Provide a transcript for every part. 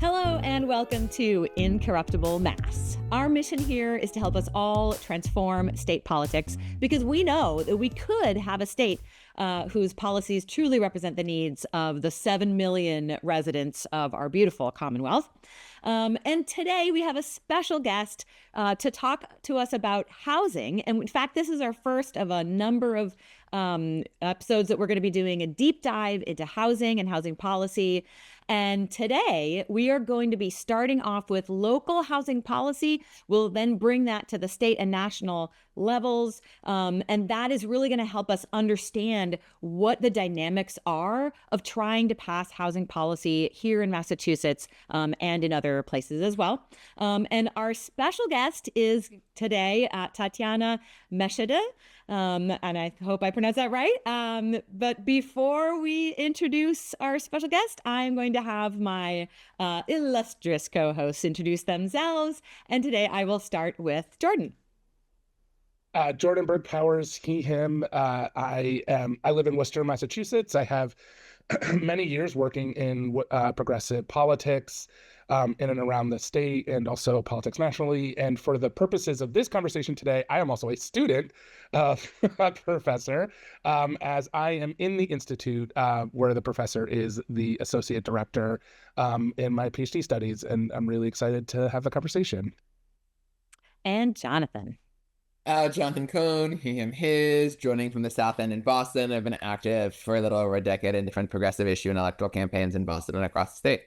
Hello and welcome to Incorruptible Mass. Our mission here is to help us all transform state politics because we know that we could have a state whose policies truly represent the needs of the 7 million residents of our beautiful Commonwealth. And today we have a special guest to talk to us about housing. And in fact, this is our first of a number of episodes that we're going to be doing a deep dive into housing and housing policy. And today we are going to be starting off with local housing policy. We'll then bring that to the state and national levels. And that is really going to help us understand what the dynamics are of trying to pass housing policy here in Massachusetts and in other places as well. And our special guest is today Tatjana Meschede. And I hope I pronounced that right. But before we introduce our special guest, I'm going to have my illustrious co-hosts introduce themselves. And today I will start with Jordan. Jordan Berg Powers, he, him. I live in Worcester, Massachusetts. I have many years working in progressive politics in and around the state and also politics nationally. And for the purposes of this conversation today, I am also a student of a professor, as I am in the institute where the professor is the associate director in my PhD studies. And I'm really excited to have the conversation. And Jonathan. Jonathan Cohn, he, him, his, joining from the South End in Boston. I've been active for a little over a decade in different progressive issue and electoral campaigns in Boston and across the state.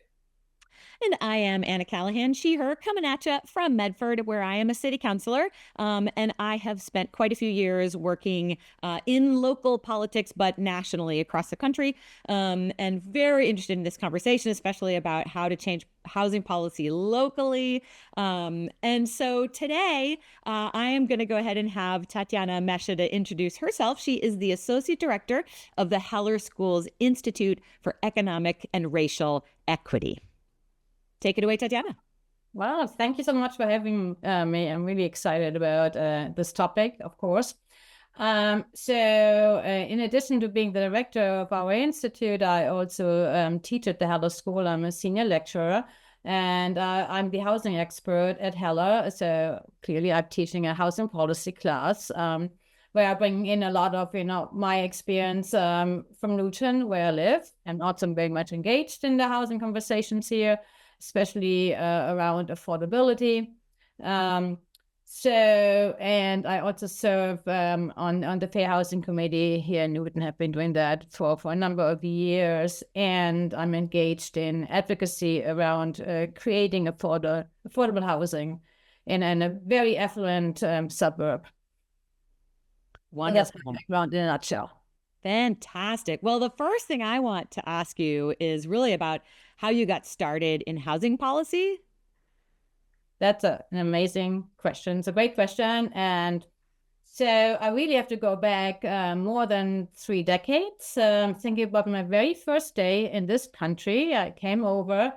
And I am Anna Callahan, she, her, coming at you from Medford, where I am a city councilor. And I have spent quite a few years working in local politics, but nationally across the country. And very interested in this conversation, especially about how to change housing policy locally. And so today, I am going to go ahead and have Tatjana Meschede introduce herself. She is the Associate Director of the Heller School's Institute for Economic and Racial Equity. Take it away, Tatjana. Well, thank you so much for having me. I'm really excited about this topic, of course. In addition to being the director of our institute, I also teach at the Heller School. I'm a senior lecturer, and I'm the housing expert at Heller. So clearly, I'm teaching a housing policy class where I bring in a lot of, my experience from Newton, where I live, and also very much engaged in the housing conversations here, especially around affordability. And I also serve on the Fair Housing Committee here in Newton, have been doing that for a number of years. And I'm engaged in advocacy around creating affordable housing in a very affluent suburb. Wonderful. That's my background in a nutshell. Fantastic. Well, the first thing I want to ask you is really about how you got started in housing policy. That's an amazing question. It's a great question. And so I really have to go back more than 3 decades. Thinking about my very first day in this country, I came over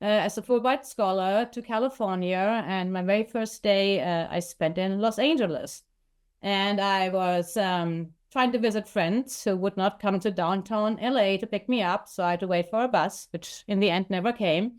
as a Fulbright scholar to California. And my very first day I spent in Los Angeles. And I was trying to visit friends who would not come to downtown LA to pick me up. So I had to wait for a bus, which in the end never came.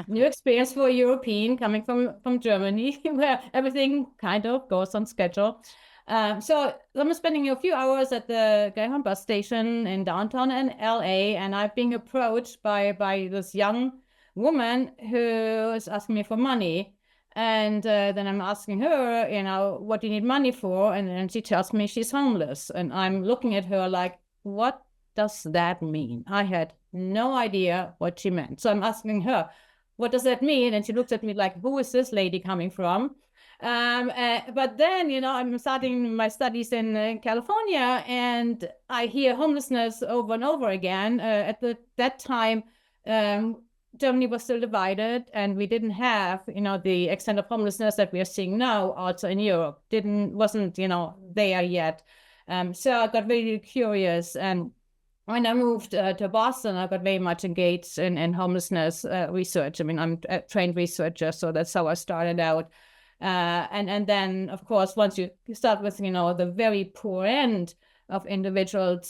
New experience for a European coming from Germany, where everything kind of goes on schedule. So I'm spending a few hours at the Greyhound bus station in downtown in LA, and I've been approached by this young woman who is asking me for money. And then I'm asking her, what do you need money for? And then she tells me she's homeless. And I'm looking at her like, what does that mean? I had no idea what she meant. So I'm asking her, what does that mean? And she looks at me like, who is this lady coming from? But then, I'm starting my studies in California, and I hear homelessness over and over again. That time, Germany was still divided, and we didn't have, the extent of homelessness that we are seeing now also in Europe. Wasn't there yet. So I got really curious, and when I moved to Boston, I got very much engaged in homelessness research. I mean, I'm a trained researcher, so that's how I started out. And then, of course, once you start with, the very poor end of individuals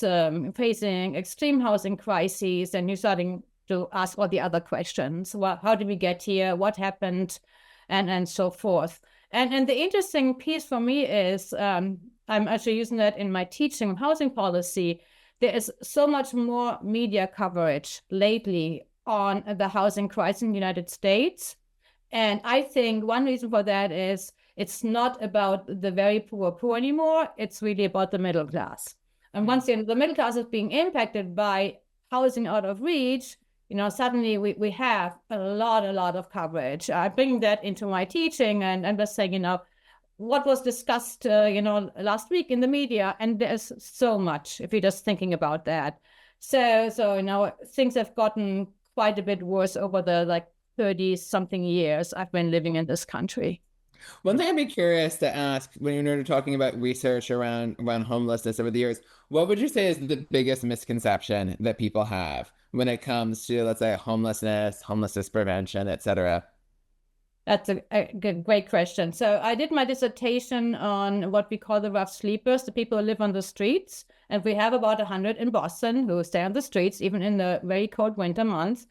facing extreme housing crises, and you're starting to ask all the other questions. Well, how did we get here? What happened? And so forth. And the interesting piece for me is, I'm actually using that in my teaching of housing policy. There is so much more media coverage lately on the housing crisis in the United States. And I think one reason for that is it's not about the very poor anymore. It's really about the middle class. And once the middle class is being impacted by housing out of reach, suddenly we have a lot of coverage. I bring that into my teaching and was saying, what was discussed, last week in the media, and there's so much if you're just thinking about that. So things have gotten quite a bit worse over the 30-something years I've been living in this country. One thing I'd be curious to ask when you're talking about research around homelessness over the years, what would you say is the biggest misconception that people have when it comes to, let's say, homelessness prevention, et cetera? That's a great question. So I did my dissertation on what we call the rough sleepers, the people who live on the streets. And we have about 100 in Boston who stay on the streets, even in the very cold winter months.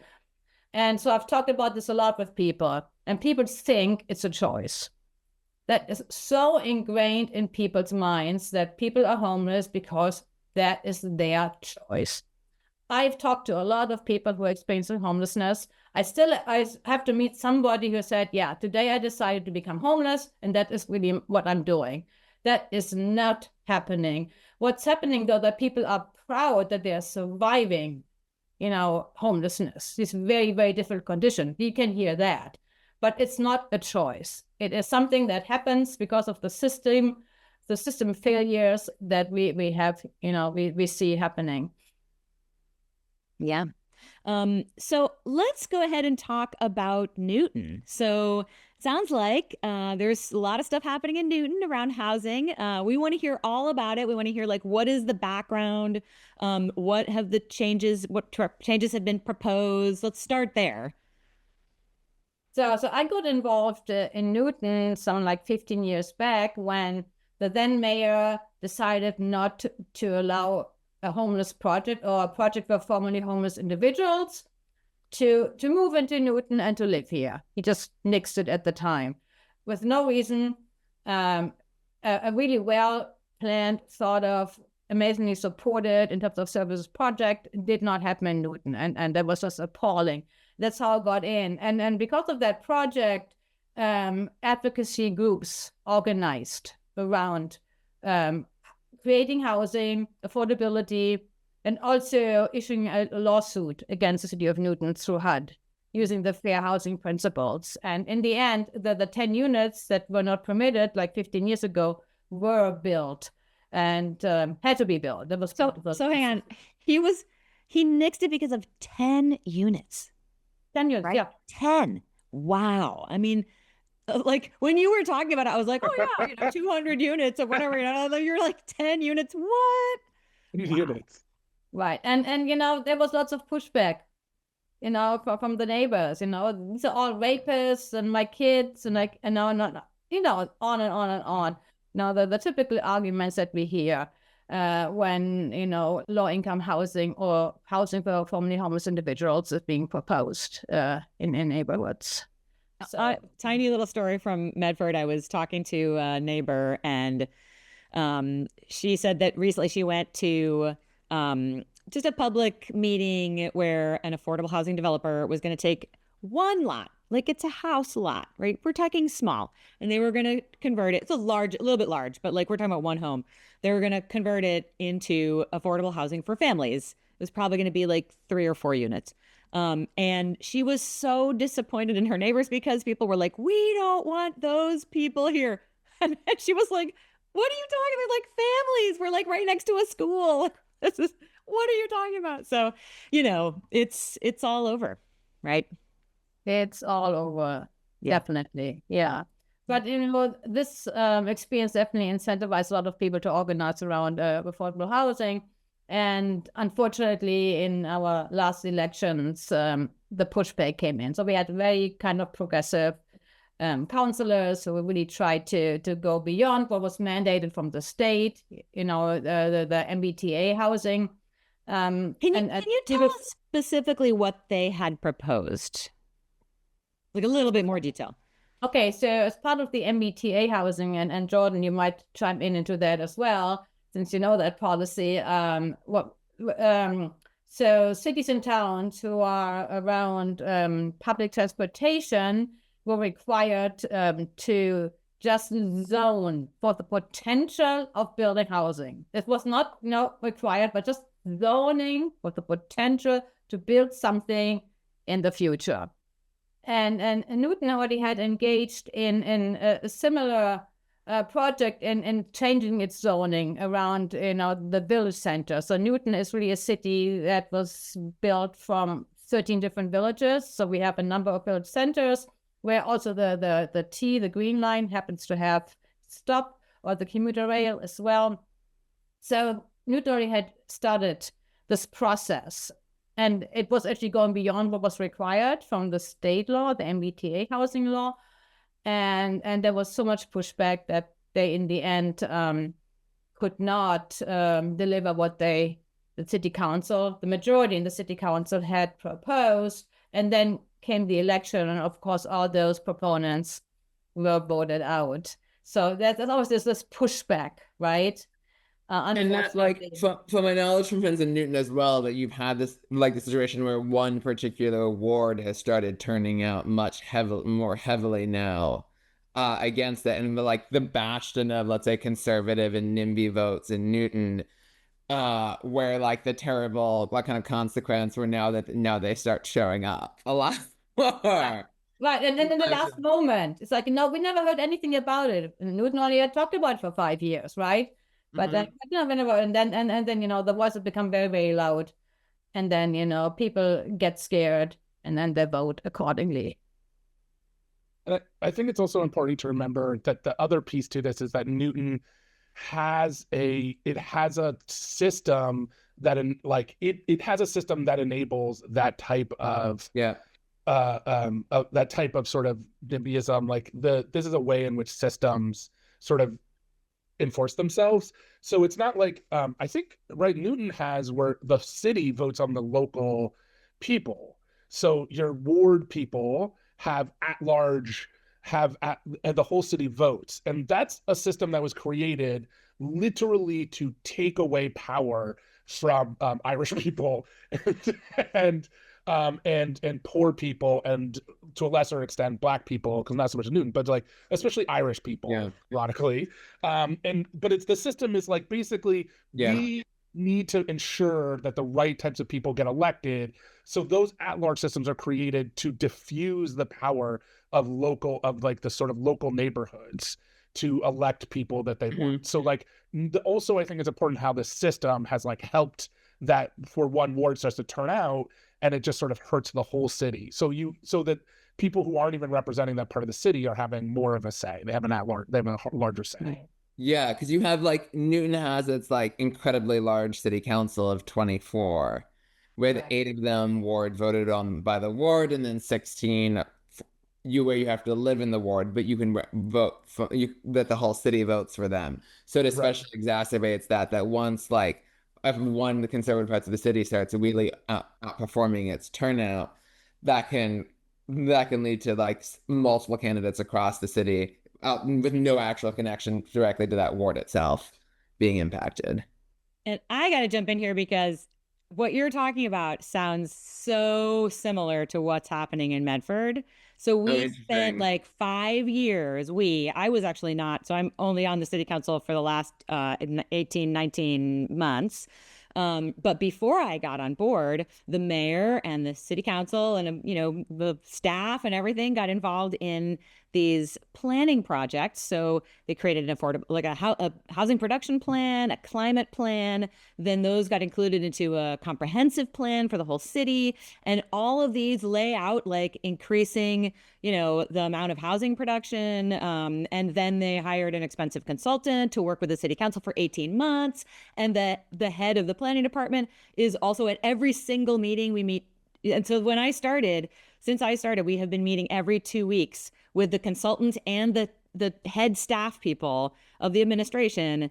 And so I've talked about this a lot with people, and people think it's a choice. That is so ingrained in people's minds that people are homeless because that is their choice. I've talked to a lot of people who are experiencing homelessness. I have to meet somebody who said, yeah, today I decided to become homeless, and that is really what I'm doing. That is not happening. What's happening, though, that people are proud that they are surviving, homelessness, this very, very difficult condition. You can hear that. But it's not a choice. It is something that happens because of the system failures that we have, we see happening. Yeah. So let's go ahead and talk about Newton. So sounds like there's a lot of stuff happening in Newton around housing. We want to hear all about it. We want to hear what is the background? What changes have been proposed? Let's start there. So I got involved in Newton some 15 years back when the then mayor decided not to allow a homeless project or a project for formerly homeless individuals to move into Newton and to live here. He just nixed it at the time with no reason. A really well-planned, thought of, amazingly supported in terms of services project did not happen in Newton. And that was just appalling. That's how I got in. And because of that project, advocacy groups organized around creating housing, affordability, and also issuing a lawsuit against the city of Newton through HUD using the fair housing principles. And in the end, the 10 units that were not permitted 15 years ago were built and had to be built. That was so hang on. He nixed it because of 10 units. 10 units, right? Yeah. 10. Wow. I mean, when you were talking about it, I was like, oh yeah, 200 units or whatever. You're 10 units. What? Units. Right. And there was lots of pushback, from the neighbors, these are all rapists and my kids and on and on and on. Now, the typical arguments that we hear when, low-income housing or housing for formerly homeless individuals is being proposed in neighborhoods. So, tiny little story from Medford. I was talking to a neighbor, and she said that recently she went to just a public meeting where an affordable housing developer was going to take one lot, it's a house lot, right? We're talking small, and they were going to convert it. It's a little bit large, but we're talking about one home. They were going to convert it into affordable housing for families. It was probably going to be 3 or 4 units. And she was so disappointed in her neighbors because people were like, we don't want those people here. And she was like, what are you talking about? Families, we're right next to a school. What are you talking about? So, it's all over, right? It's all over. Yeah. Definitely. Yeah. But, this experience definitely incentivized a lot of people to organize around affordable housing. And unfortunately, in our last elections, the pushback came in. So we had very kind of progressive councillors who really tried to go beyond what was mandated from the state, the MBTA housing Can you tell us specifically what they had proposed? Like a little bit more detail. Okay, so as part of the MBTA housing, and Jordan, you might chime in into that as well, since you know that policy. So cities and towns who are around public transportation were required to just zone for the potential of building housing. It was not required, but just zoning for the potential to build something in the future. And Newton already had engaged in a similar project in changing its zoning around the village center. So Newton is really a city that was built from 13 different villages. So we have a number of village centers where also the Green Line happens to have stop, or the commuter rail as well. So Newton already had started this process. And it was actually going beyond what was required from the state law, the MBTA housing law. And there was so much pushback that they, in the end, could not deliver what the city council, the majority in the city council had proposed. And then came the election. And of course, all those proponents were voted out. So there's always this pushback, right? And that's like, from my knowledge from friends in Newton as well, that you've had this the situation where one particular ward has started turning out more heavily now against it, and the bastion of, let's say, conservative and NIMBY votes in Newton, where the terrible kind of consequence where now they start showing up a lot more. Right, and then in the last moment, it's like, no, we never heard anything about it. And Newton only had talked about it for 5 years, right? But then, and then the voices become very, very loud, and then people get scared, and then they vote accordingly. And I think it's also important to remember that the other piece to this is that Newton has a system that it has a system that enables that type of that type of sort of NIMBYism. This is a way in which systems sort of enforce themselves. So it's not like I think Newton has where the city votes on the local people. So your ward people have at large and the whole city votes, and that's a system that was created literally to take away power from Irish people and poor people, and to a lesser extent Black people, because not so much Newton, but especially Irish people, ironically. But it's the system is basically we need to ensure that the right types of people get elected. So those at-large systems are created to diffuse the power of the sort of local neighborhoods to elect people that they want. So also I think it's important how the system has helped that for one ward starts to turn out, and it just sort of hurts the whole city. So that people who aren't even representing that part of the city are having more of a say. They have a larger say. Yeah, because you have Newton has its incredibly large city council of 24, with 8 of them ward voted on by the ward, and then 16 where you have to live in the ward, but you can vote that the whole city votes for them. So it especially exacerbates that once if one of the conservative parts of the city starts really outperforming its turnout, that can lead to multiple candidates across the city with no actual connection directly to that ward itself being impacted. And I got to jump in here because what you're talking about sounds so similar to what's happening in Medford. So we spent 5 years. I was actually not, so I'm only on the city council for the last 18, 19 months. But before I got on board, the mayor and the city council and, the staff and everything got involved in these planning projects. So they created an affordable, a housing production plan, a climate plan. Then those got included into a comprehensive plan for the whole city. And all of these lay out increasing, the amount of housing production. And then they hired an expensive consultant to work with the city council for 18 months. And the head of the planning department is also at every single meeting we meet. And so since I started, we have been meeting every 2 weeks with the consultant and the head staff people of the administration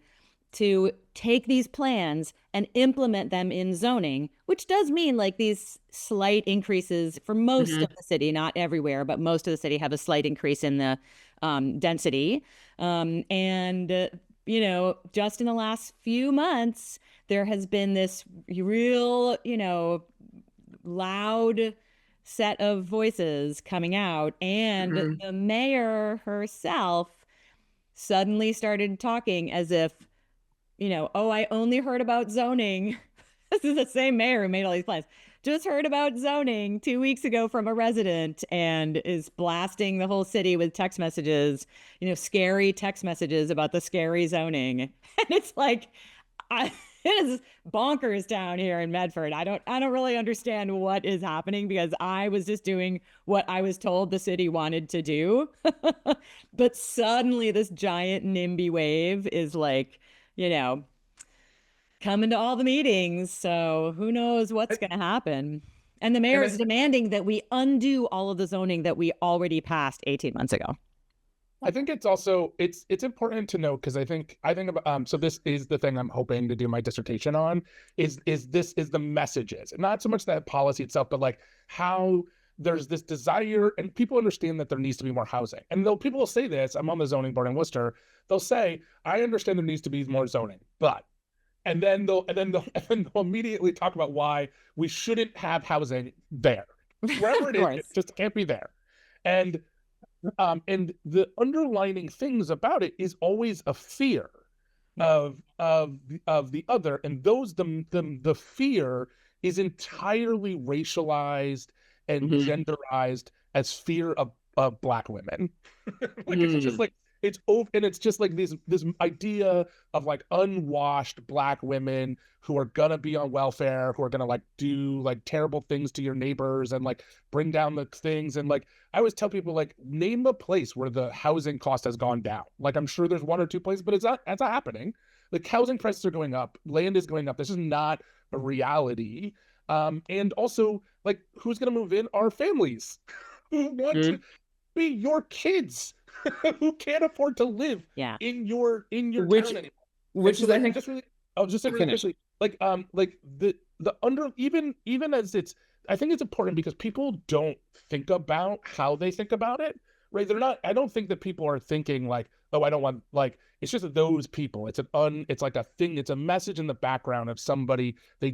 to take these plans and implement them in zoning, which does mean like these slight increases for most of the city, not everywhere, but most of the city have a slight increase in the density. You know, just in the last few months, there has been this real, you know, loud set of voices coming out, and the mayor herself suddenly started talking as if, you know, oh, I only heard about zoning. This is the same mayor who made all these plans. Just heard about zoning 2 weeks ago from a resident, and is blasting the whole city with text messages, you know, scary text messages about the scary zoning. And it's like, it is bonkers down here in Medford. I don't really understand what is happening, because I was just doing what I was told the city wanted to do. But suddenly this giant NIMBY wave is like, you know, coming to all the meetings. So who knows what's going to happen. And the mayor is demanding that we undo all of the zoning that we already passed 18 months ago. I think it's also, it's important to note, because I think about, so this is the thing I'm hoping to do my dissertation on, is the messages, and not so much that policy itself, but like how there's this desire, and people understand that there needs to be more housing. And though people will say this, I'm on the zoning board in Worcester, they'll say, I understand there needs to be more zoning, but, and then they'll immediately talk about why we shouldn't have housing there. Wherever it is, it just can't be there. And the underlining things about it is always a fear of the other, and the fear is entirely racialized and genderized as fear of Black women. Like it's just like it's over, and it's just like this idea of like unwashed Black women who are gonna be on welfare, who are gonna like do like terrible things to your neighbors and like bring down the things. And like I always tell people, like, name a place where the housing cost has gone down. Like I'm sure there's one or two places, but it's not happening. Like housing prices are going up, land is going up. This is not a reality. And also, like, who's gonna move in? Our families who want to be your kids. Who can't afford to live in your town anymore. Which is, I think, just really, just really quickly, like the under, even as it's, I think it's important because people don't think about how they think about it, right? They're not, I don't think that people are thinking like, oh, I don't want, like, it's just those people. It's like a thing, it's a message in the background of somebody they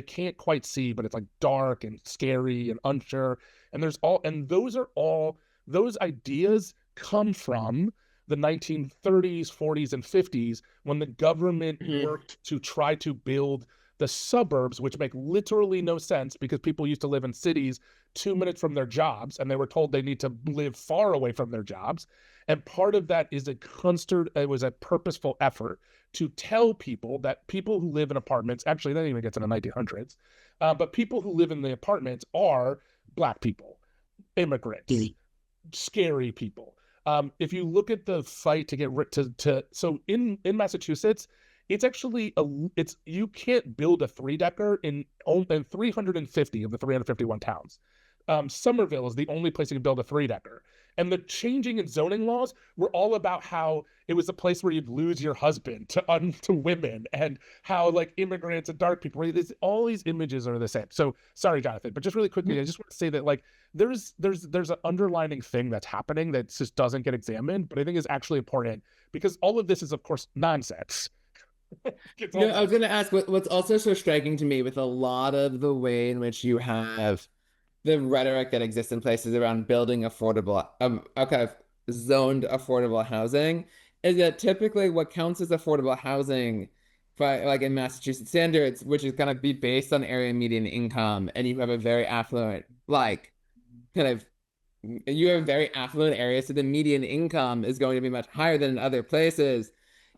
can't quite see, but it's like dark and scary and unsure. And those ideas come from the 1930s, 40s, and 50s, when the government worked to try to build the suburbs, which make literally no sense because people used to live in cities 2 minutes from their jobs, and they were told they need to live far away from their jobs. And part of that is it was a purposeful effort to tell people that people who live in apartments, actually that even gets in the 1900s, but people who live in the apartments are Black people, immigrants, scary people. If you look at the fight to get so in Massachusetts, it's actually you can't build a 3-decker in 350 of the 351 towns. Somerville is the only place you can build a 3-decker. And the changing in zoning laws were all about how it was a place where you'd lose your husband to women, and how like immigrants and dark people, right? All these images are the same. So sorry, Jonathan, but just really quickly, I just want to say that like there's an underlining thing that's happening that just doesn't get examined, but I think is actually important, because all of this is of course nonsense. No, I was going to ask what's also so striking to me with a lot of the way in which you have the rhetoric that exists in places around building affordable, kind of zoned affordable housing, is that typically what counts as affordable housing, like in Massachusetts standards, which is kind of be based on area median income, and you have a very affluent, like, kind of, you have very affluent areas, so the median income is going to be much higher than in other places,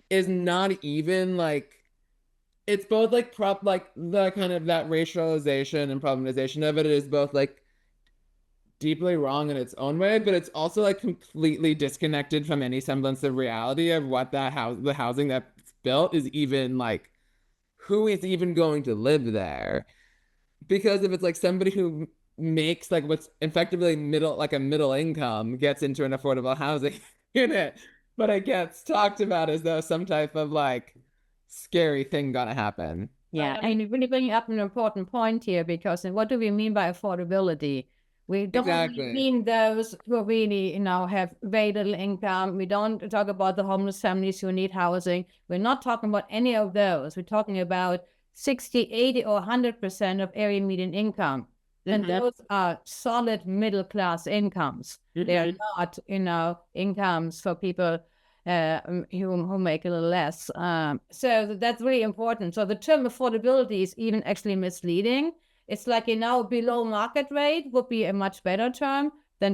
is not even like, it's both like the kind of that racialization and problematization of it is both like deeply wrong in its own way, but it's also like completely disconnected from any semblance of reality of what the housing that's built is even like, who is even going to live there. Because if it's like somebody who makes like what's effectively a middle income gets into an affordable housing unit, but it gets talked about as though some type of like scary thing gonna happen. Yeah. I mean, really bringing up an important point here, because what do we mean by affordability? We don't Exactly. mean those who really, have very little income. We don't talk about the homeless families who need housing. We're not talking about any of those. We're talking about 60, 80, or 100% of area median income. And those are solid middle class incomes. They're not, incomes for people who make a little less. So that's really important. So the term affordability is even actually misleading. It's like, below market rate would be a much better term than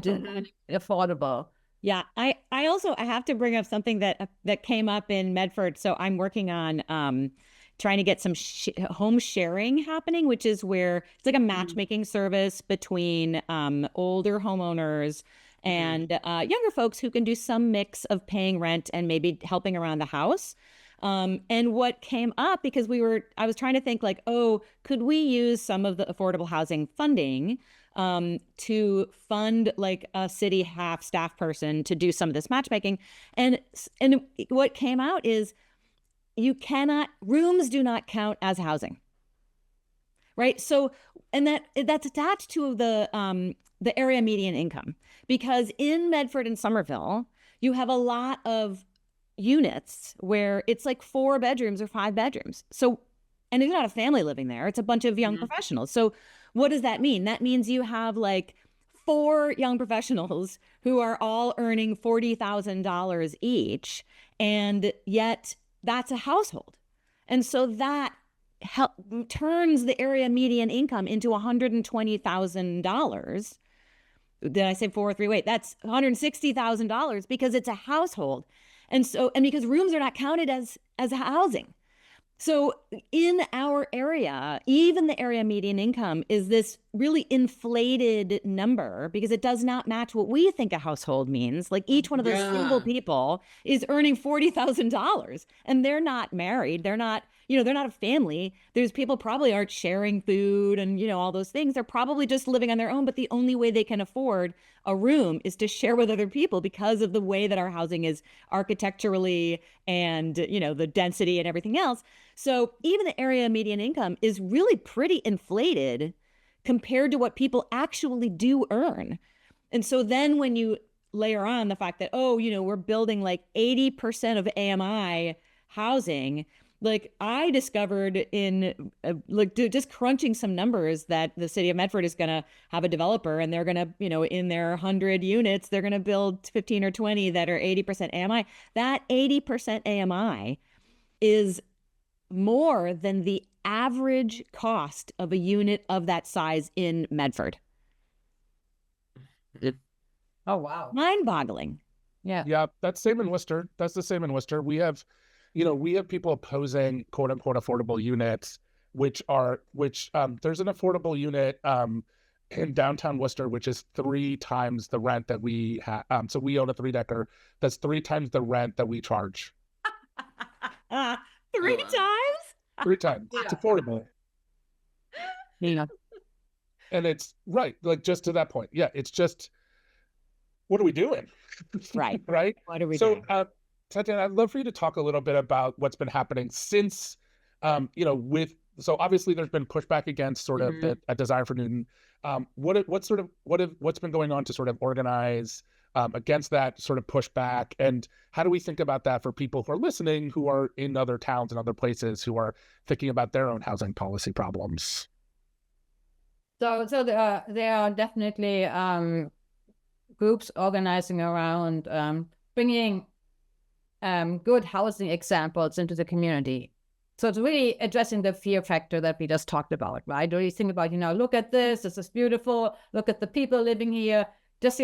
affordable. Yeah, I have to bring up something that came up in Medford. So I'm working on trying to get some home sharing happening, which is where it's like a matchmaking service between older homeowners and younger folks who can do some mix of paying rent and maybe helping around the house. And what came up, because I was trying to think like, oh, could we use some of the affordable housing funding to fund like a city half staff person to do some of this matchmaking? And what came out is rooms do not count as housing. Right. So, and that's attached to the area median income, because in Medford and Somerville, you have a lot of units where it's like 4 bedrooms or 5 bedrooms. So, and there's not a family living there. It's a bunch of young professionals. So what does that mean? That means you have like 4 young professionals who are all earning $40,000 each. And yet that's a household. And so that turns the area median income into $120,000. Did I say 4 or 3? Wait, that's $160,000 because it's a household. And because rooms are not counted as housing. So in our area, even the area median income is this really inflated number because it does not match what we think a household means. Like each one of those single people is earning $40,000 and they're not married. They're not, they're not a family. There's people probably aren't sharing food and, all those things. They're probably just living on their own. But the only way they can afford a room is to share with other people because of the way that our housing is architecturally and, the density and everything else. So even the area median income is really pretty inflated compared to what people actually do earn. And so then when you layer on the fact that, we're building like 80% of AMI housing, like I discovered in just crunching some numbers that the city of Medford is going to have a developer and they're going to, in their 100 units, they're going to build 15 or 20 that are 80% AMI. That 80% AMI is more than the average cost of a unit of that size in Medford. Oh, wow. Mind-boggling. Yeah, that's same in Worcester. That's the same in Worcester. We have people opposing quote unquote affordable units, which there's an affordable unit in downtown Worcester, which is 3 times the rent that we have. So we own a 3-decker. That's 3 times the rent that we charge. 3 times? 3 times. It's affordable. Yeah. And it's right, like just to that point. Yeah, it's just, what are we doing? Right. Right? What are we doing? So, Tatjana, I'd love for you to talk a little bit about what's been happening since, so obviously there's been pushback against sort of a desire for Newton. What's been going on to sort of organize against that sort of pushback, and how do we think about that for people who are listening, who are in other towns and other places, who are thinking about their own housing policy problems? So there are definitely groups organizing around bringing good housing examples into the community. So it's really addressing the fear factor that we just talked about, right? Or you think about, look at this is beautiful, look at the people living here, just,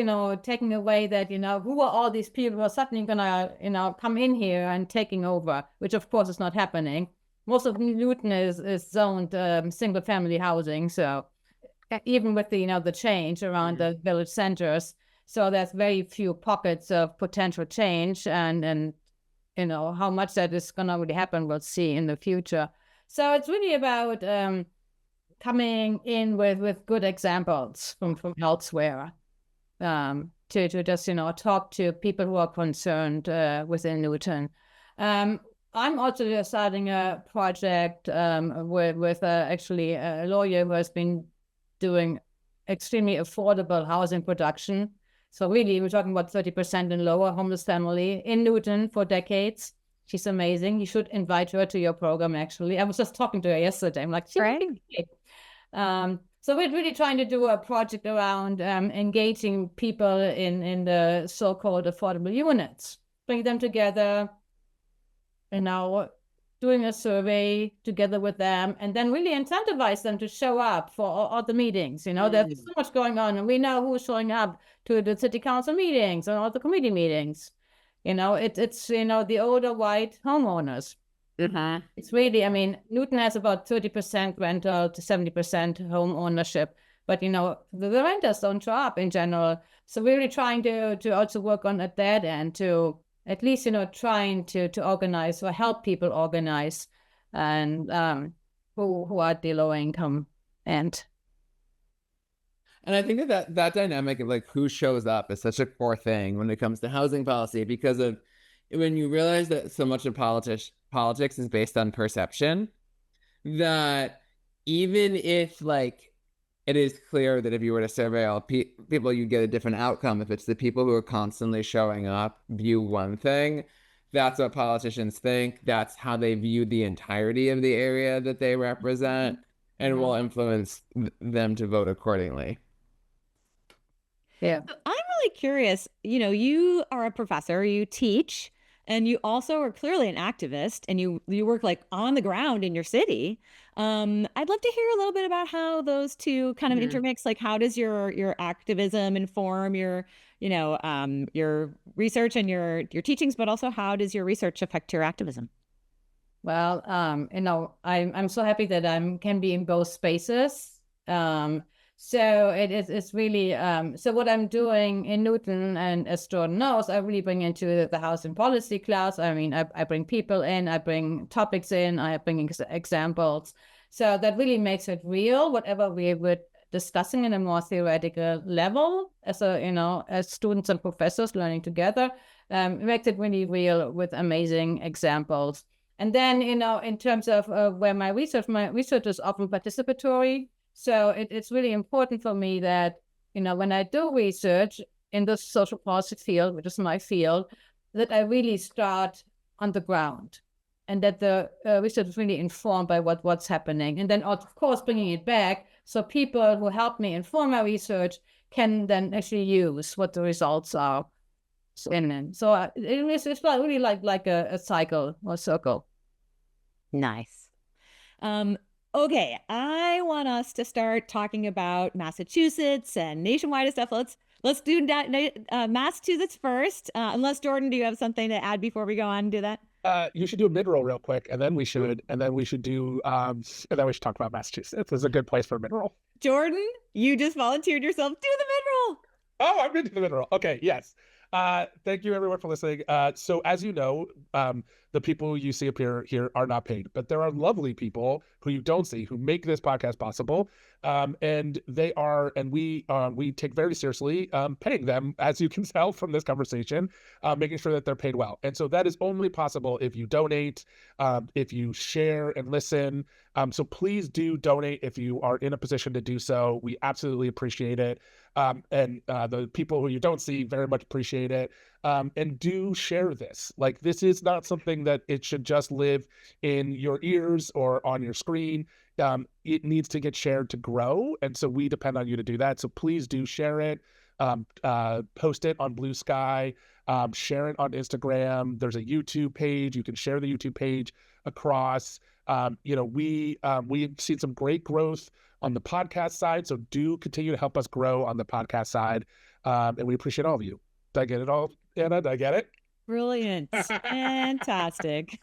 taking away that, who are all these people who are suddenly gonna, come in here and taking over, which of course is not happening. Most of Newton is zoned single family housing. So even with the change around the village centers, so there's very few pockets of potential change, and how much that is going to really happen, we'll see in the future. So it's really about coming in with good examples from elsewhere, to just talk to people who are concerned within Newton. I'm also starting a project with actually a lawyer who has been doing extremely affordable housing production. So really, we're talking about 30% and lower homeless family in Newton for decades. She's amazing. You should invite her to your program, actually. I was just talking to her yesterday. I'm like, Right. so we're really trying to do a project around engaging people in the so-called affordable units, bring them together, doing a survey together with them, and then really incentivize them to show up for all the meetings. There's so much going on, and we know who's showing up to the city council meetings and all the committee meetings. It's the older white homeowners. It's really, Newton has about 30% rental to 70% home ownership, but the renters don't show up in general. So we're really trying to also work on at that end to at least trying to organize or help people organize, and who are the low income end. And I think that dynamic of like who shows up is such a core thing when it comes to housing policy, because of when you realize that so much of politics is based on perception, that even if like it is clear that if you were to survey all people, you get a different outcome. If it's the people who are constantly showing up view one thing, that's what politicians think. That's how they view the entirety of the area that they represent, and will influence them to vote accordingly. Yeah. So I'm really curious, you are a professor, you teach, and you also are clearly an activist, and you work like on the ground in your city. I'd love to hear a little bit about how those two kind of intermix. Like, how does your activism inform your research and your teachings, but also how does your research affect your activism? Well, I'm so happy that I can be in both spaces. So it's really, so what I'm doing in Newton, and as Jordan knows, I really bring into the housing policy class. I bring people in, I bring topics in, I bring examples. So that really makes it real, whatever we were discussing in a more theoretical level, as students and professors learning together, makes it really real with amazing examples. And then, in terms of where my research is often participatory. So it's really important for me that, when I do research in the social policy field, which is my field, that I really start on the ground, and that the research is really informed by what's happening. And then, of course, bringing it back so people who help me inform my research can then actually use what the results are. So it's really like a cycle or circle. Nice. Okay, I want us to start talking about Massachusetts and nationwide stuff. Let's do Massachusetts first. Unless Jordan, do you have something to add before we go on and do that? You should do a mid-roll real quick, and then we should talk about Massachusetts. This is a good place for a mid-roll. Jordan, you just volunteered yourself. Do the mid-roll. Oh, I'm into the mid-roll. Okay, yes. Thank you everyone for listening. So as you know, the people you see appear here are not paid, but there are lovely people who you don't see who make this podcast possible. And we take very seriously paying them, as you can tell from this conversation, making sure that they're paid well. And so that is only possible if you donate, if you share and listen. So please do donate if you are in a position to do so. We absolutely appreciate it. And the people who you don't see very much appreciate it. And do share this. Like, this is not something that it should just live in your ears or on your screen. It needs to get shared to grow. And so we depend on you to do that. So please do share it, post it on Blue Sky, share it on Instagram. There's a YouTube page. You can share the YouTube page across. We've seen some great growth on the podcast side. So do continue to help us grow on the podcast side. And we appreciate all of you. Did I get it all, Anna? Did I get it? Brilliant. Fantastic.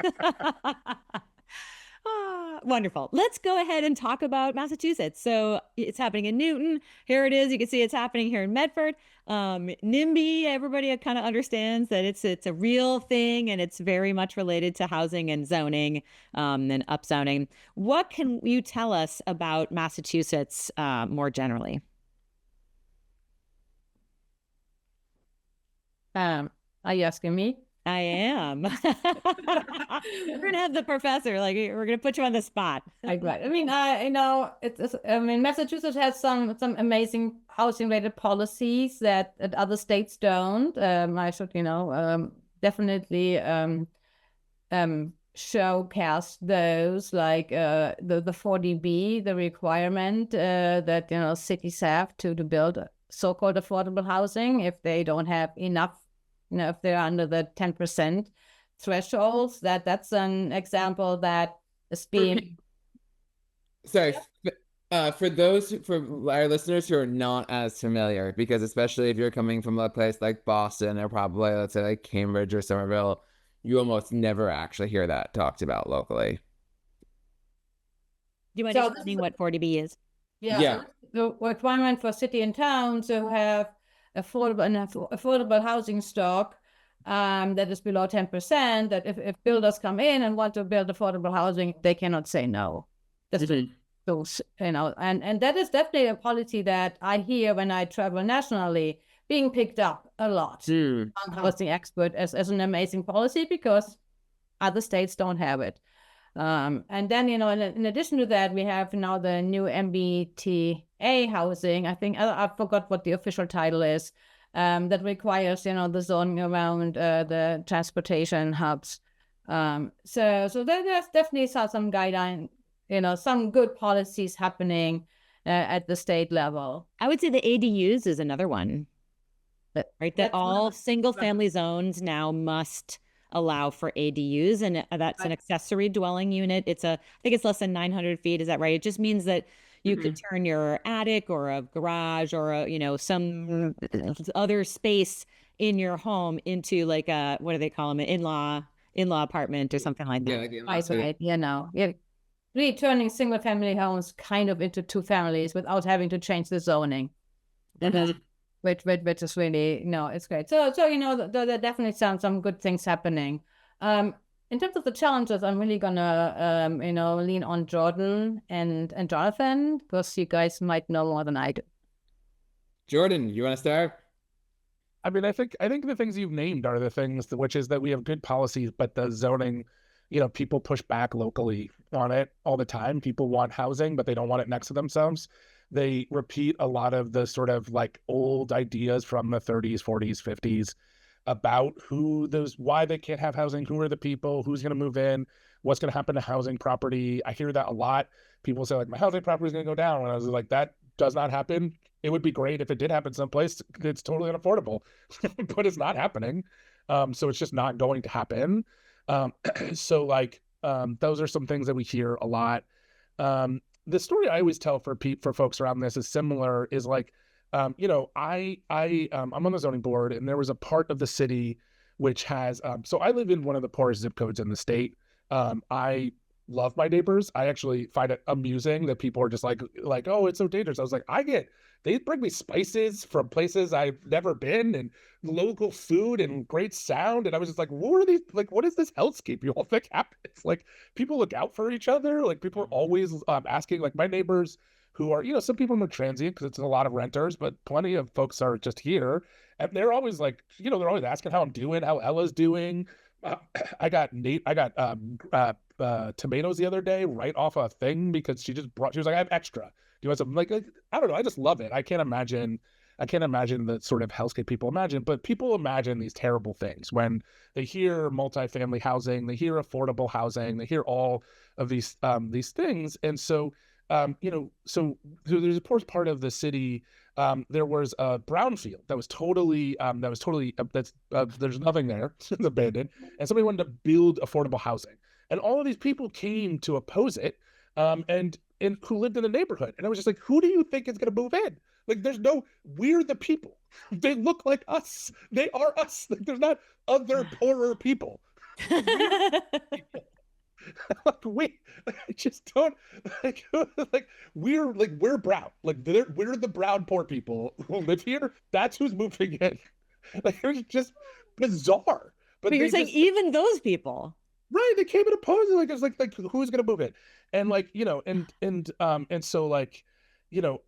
Wonderful. Let's go ahead and talk about Massachusetts. So it's happening in Newton. Here it is. You can see it's happening here in Medford. NIMBY, everybody kind of understands that it's a real thing, and it's very much related to housing and zoning and upzoning. What can you tell us about Massachusetts more generally? Are you asking me? I am. We're gonna have the professor, like we're gonna put you on the spot. Right. I mean, you know, I mean, Massachusetts has some amazing housing-related policies that other states don't. I should, you know, definitely showcase those, like the 40B, the requirement that, you know, cities have to build so-called affordable housing if they don't have enough, you know, if they're under the 10% thresholds. That's an example that is being. Sorry, for our listeners who are not as familiar, because especially if you're coming from a place like Boston or probably, let's say, like Cambridge or Somerville, you almost never actually hear that talked about locally. Do you mind So explaining what 40B is? Yeah. The requirement for city and town to have affordable housing stock that is below 10%, that if builders come in and want to build affordable housing, they cannot say no. That's those, you know, and that is definitely a policy that I hear when I travel nationally being picked up a lot on housing expert as an amazing policy because other states don't have it. And then, you know, in addition to that, we have now the new MBTA housing. I think I forgot what the official title is. That requires, you know, the zoning around the transportation hubs. So there's definitely some guideline, you know, some good policies happening at the state level. I would say the ADUs is another one, right? That all single family zones now must allow for ADUs, and that's an accessory dwelling unit. I think it's less than 900 feet. Is that right? It just means that you could turn your attic or a garage or a, you know, some other space in your home into like a, what do they call them? An in-law apartment or something like that. Right, you know, really turning single family homes kind of into two families without having to change the zoning. Which is really, you know, it's great. So you know, there definitely some good things happening. In terms of the challenges, I'm really gonna you know, lean on Jordan and Jonathan, because you guys might know more than I do. Jordan, you want to start? I mean, I think the things you've named are the things which is that we have good policies, but the zoning, you know, people push back locally on it all the time. People want housing, but they don't want it next to themselves. They repeat a lot of the sort of like old ideas from the 30s, 40s, 50s about why they can't have housing, who are the people, who's going to move in, what's going to happen to housing property. I hear that a lot. People say like, my housing property is going to go down. And I was like, that does not happen. It would be great if it did happen someplace. It's totally unaffordable, but it's not happening. So it's just not going to happen. So like, those are some things that we hear a lot. The story I always tell for folks around this is similar, is like, you know, I'm on the zoning board, and there was a part of the city which has, so I live in one of the poorest zip codes in the state. I love my neighbors. I actually find it amusing that people are just like, oh, it's so dangerous. I was like, they bring me spices from places I've never been, and local food and great sound. And I was just like, what are these, like, what is this hellscape you all think happens? Like, people look out for each other. Like, people are always asking, like my neighbors who are, you know, some people are transient because it's a lot of renters, but plenty of folks are just here. And they're always like, you know, they're always asking how I'm doing, how Ella's doing. I got tomatoes the other day right off a thing because she was like, I have extra. Do you want some? Like, I don't know. I just love it. I can't imagine the sort of hellscape people imagine, but people imagine these terrible things when they hear multifamily housing, they hear affordable housing, they hear all of these things. And so, you know, so there's a poor part of the city. There was a brownfield that was totally there's nothing there. It's abandoned. And somebody wanted to build affordable housing. And all of these people came to oppose it, and who lived in the neighborhood. And I was just like, who do you think is going to move in? Like, we're the people. They look like us. They are us. Like, there's not other poorer people. Like, I just don't we're brown. Like, we're the brown poor people who live here. That's who's moving in. Like, it was just bizarre. But you're saying even those people. Right, they came and opposed it. Like, it's like who's gonna move it? And like, you know, and so like, you know,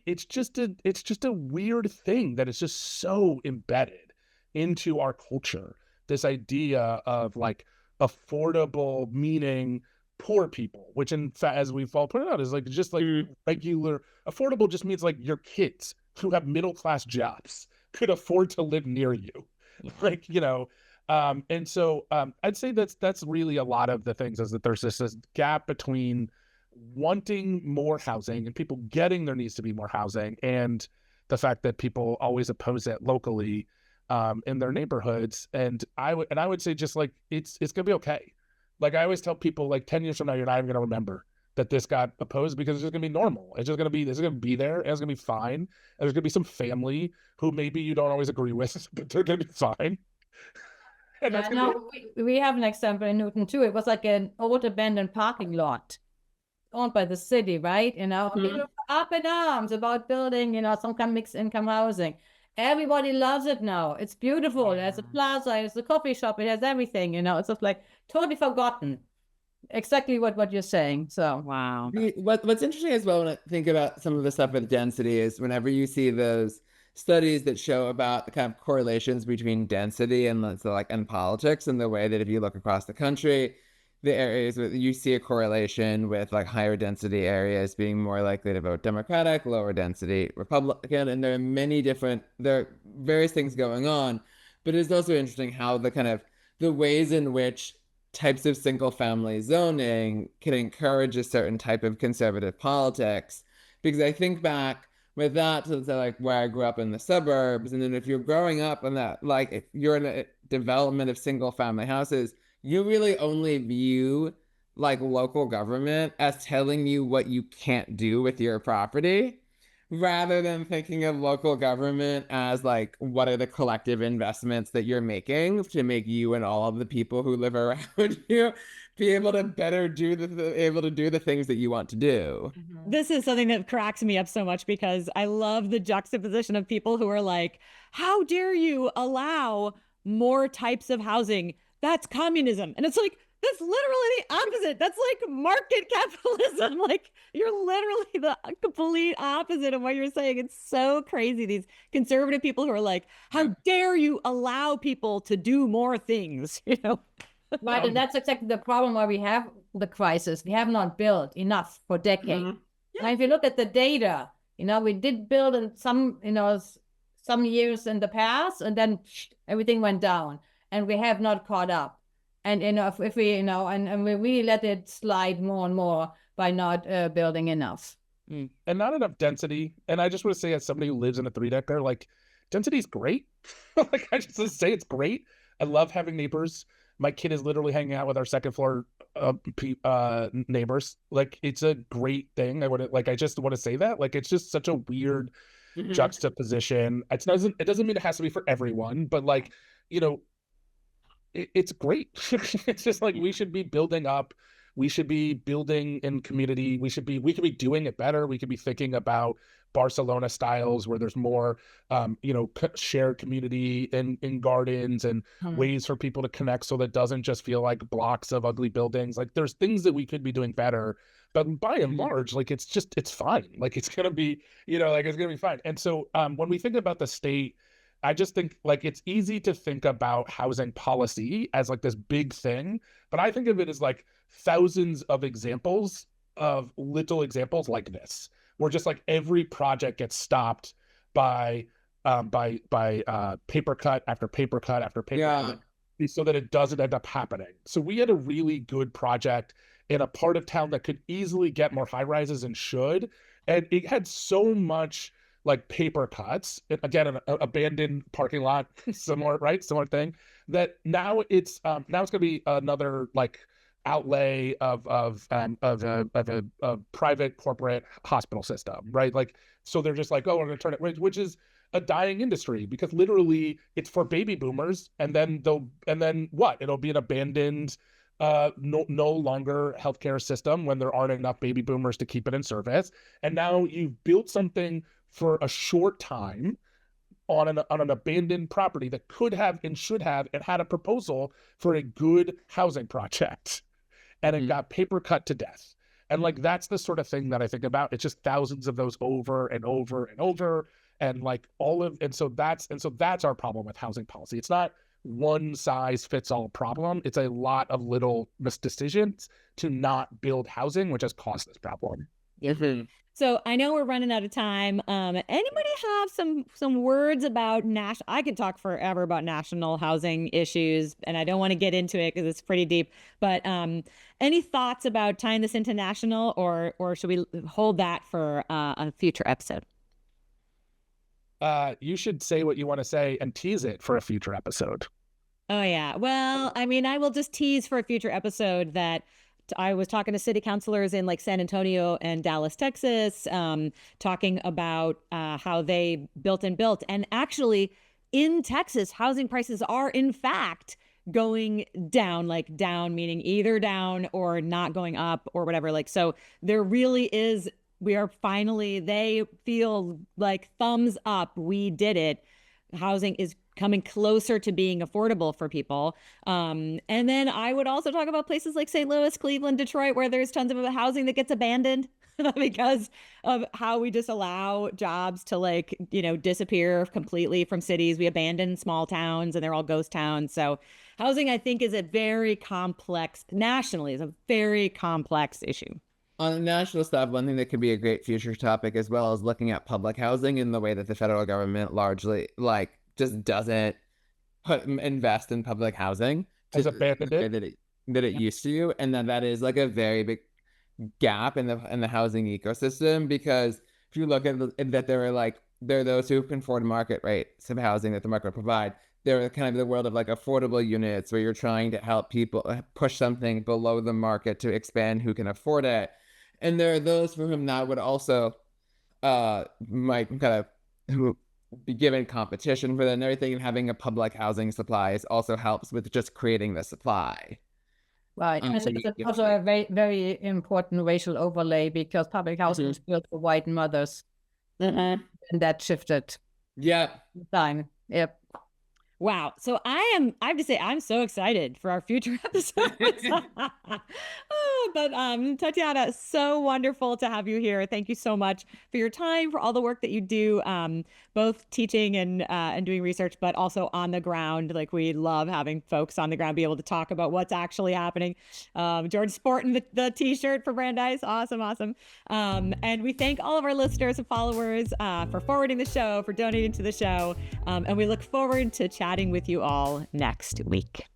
it's just a weird thing that is just so embedded into our culture this idea of like affordable meaning poor people, which in fact, as we've all pointed out, is like just like regular. Affordable just means like your kids who have middle class jobs could afford to live near you, like, you know. And so I'd say that's really a lot of the things, is that there's this gap between wanting more housing and people getting there needs to be more housing, and the fact that people always oppose it locally in their neighborhoods. And I would say just like it's gonna be okay. Like I always tell people, like 10 years from now, you're not even gonna remember that this got opposed, because it's just gonna be normal. It's just gonna be, this is gonna be there, and it's gonna be fine. And there's gonna be some family who maybe you don't always agree with, but they're gonna be fine. And that's gonna we have an example in Newton too. It was like an old abandoned parking lot owned by the city, right? You know, people are up in arms about building, you know, some kind of mixed income housing. Everybody loves it now. It's beautiful. It has a plaza, it has a coffee shop, it has everything, you know. It's just like totally forgotten. Exactly what you're saying. So Wow. What's interesting as well when I think about some of the stuff with density is whenever you see those studies that show about the kind of correlations between density and and politics, and the way that if you look across the country, the areas where you see a correlation with like higher density areas being more likely to vote Democratic, lower density Republican, and there are various things going on. But it's also interesting how the ways in which types of single family zoning can encourage a certain type of conservative politics. Because I think back with that to like where I grew up in the suburbs, and then if you're growing up in that, like if you're in a development of single family houses, you really only view like local government as telling you what you can't do with your property, rather than thinking of local government as like, what are the collective investments that you're making to make you and all of the people who live around you be able to better do the things that you want to do. This is something that cracks me up so much, because I love the juxtaposition of people who are like, how dare you allow more types of housing? That's communism. And it's like, that's literally the opposite. That's like market capitalism. Like you're literally the complete opposite of what you're saying. It's so crazy. These conservative people who are like, how dare you allow people to do more things, you know? right, and that's exactly the problem why we have the crisis. We have not built enough for decades. Now, if you look at the data, you know, we did build in some, you know, some years in the past, and then everything went down, and we have not caught up. And you know, if we, you know, and we really let it slide more and more by not building enough. And not enough density. And I just want to say, as somebody who lives in a 3-decker, like density is great. Like I just want to say it's great. I love having neighbors. My kid is literally hanging out with our second floor neighbors. Like it's a great thing. I just want to say that. Like it's just such a weird juxtaposition. It doesn't mean it has to be for everyone, but like, you know, it's great. It's just like we should be building up. We should be building in community. We could be doing it better. We could be thinking about Barcelona styles where there's more, you know, shared community in gardens and ways for people to connect, so that it doesn't just feel like blocks of ugly buildings. Like there's things that we could be doing better, but by and large, like it's fine. Like it's gonna be, you know, like it's gonna be fine. And so when we think about the state, I just think like it's easy to think about housing policy as like this big thing, but I think of it as like thousands of examples of little examples like this, where just like every project gets stopped by paper cut after paper cut after paper cut, so that it doesn't end up happening. So we had a really good project in a part of town that could easily get more high rises and should, and it had so much like paper cuts, again, an abandoned parking lot, similar thing, that now it's going to be another like outlay of a private corporate hospital system, right? Like, so they're just like, oh, we're going to turn it, which is a dying industry, because literally it's for baby boomers, and then it'll be an abandoned no longer healthcare system when there aren't enough baby boomers to keep it in service. And now you've built something for a short time on an abandoned property that could have and should have, and had a proposal for a good housing project, and it got paper cut to death. And like that's the sort of thing that I think about. It's just thousands of those over and over and over, and like so that's our problem with housing policy. It's not one size fits all problem. It's a lot of little misdecisions to not build housing, which has caused this problem. Mm-hmm. So I know we're running out of time. Anybody have some words about I could talk forever about national housing issues, and I don't want to get into it because it's pretty deep. But any thoughts about tying this into national, or should we hold that for a future episode? You should say what you want to say and tease it for a future episode. Oh yeah. Well, I mean, I will just tease for a future episode that I was talking to city councilors in like San Antonio and Dallas, Texas, talking about how they built. And actually in Texas, housing prices are in fact going down, like down, meaning either down or not going up or whatever. Like, so there really is, they feel like thumbs up. We did it. Housing is coming closer to being affordable for people. And then I would also talk about places like St. Louis, Cleveland, Detroit, where there's tons of housing that gets abandoned because of how we just allow jobs to disappear completely from cities. We abandon small towns and they're all ghost towns. So housing, I think, is nationally is a very complex issue. On the national stuff, one thing that could be a great future topic as well is looking at public housing in the way that the federal government largely just doesn't invest in public housing. Has abandoned it. That it used to, and that is like a very big gap in the housing ecosystem, because if you look at that, there are those who can afford market rates of housing that the market will provide. There are kind of the world of like affordable units where you're trying to help people push something below the market to expand who can afford it. And there are those for whom that would also might kind of be given competition for that and everything, and having a public housing supply also helps with just creating the supply. Right. And it's also a very, very important racial overlay, because public housing is built for white mothers. And that shifted. Yeah. Time. Yep. Wow. So I have to say, I'm so excited for our future episodes. But Tatjana, so wonderful to have you here. Thank you so much for your time, for all the work that you do, both teaching and doing research, but also on the ground. Like, we love having folks on the ground be able to talk about what's actually happening. George sporting the t-shirt for Brandeis. Awesome. And we thank all of our listeners and followers for forwarding the show, for donating to the show. And we look forward to chatting with you all next week.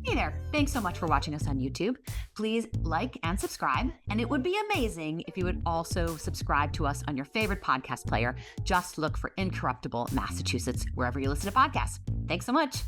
Hey there. Thanks so much for watching us on YouTube. Please like and subscribe. And it would be amazing if you would also subscribe to us on your favorite podcast player. Just look for Incorruptible Massachusetts wherever you listen to podcasts. Thanks so much.